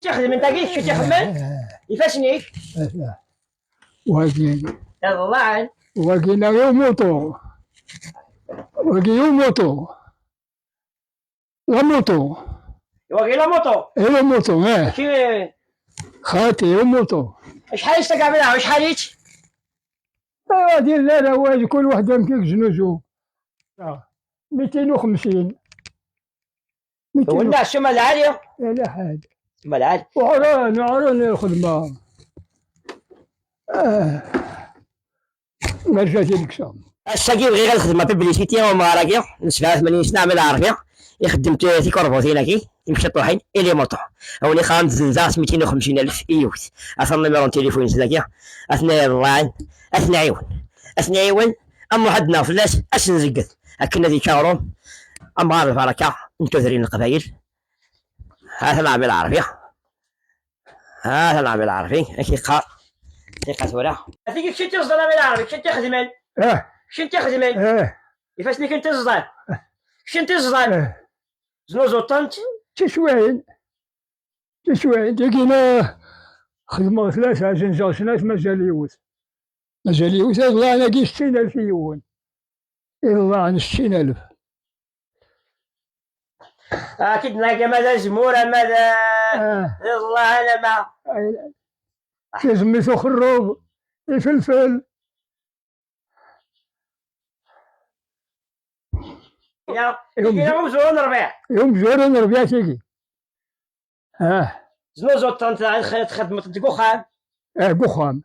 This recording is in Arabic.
تخدم انت كي تخدم يفاشني واقين الله واقين يوموتو واقين يوموتو لا موتو واقي لا موطو لا موتو كي خاتي يوموتو شحال يستقع منها وشحال يت ايوا دير لا واجد كل وحده يمكن جنوزو 250 والناس شما العالية لا حاجه شما العالية وعران الخدمه ما جات لك شام الساقي غير الخدمة ببليسيتي وما راكي نسبة 80 سنة عامل عربية يخدم تي كوربوتي لاكي يمشي طوحين إلي موطو هوني خام زنزاس 250,000 إيوت أصلا نمرون تليفون زلاكي أثناء الران أثناء عيون أما حدنا فلاس أش نزقت أكنا ذي شاورون أما هذا البركة انتظرين القبايل هذا العامل العربية هذا العامل العربي أكي قار ثقة ولا أثيك شنت تصدر العامل العربي شنت تخدمين شنت تخدمين كيفاش كنت تصدر شنت تصدر زنوزو طنت تشوين لقينا خدمة ثلاثة جنجاشنات مجاليوت الله أنا قي 60,000 يوان الله عن 60,000 أكيد نلاقي ماذا زمورة ماذا الله أنا ما تزميتو خروب الفلفل يوم زورون ربيع تيجي زنوزو طنت خدمة تقوخام قخام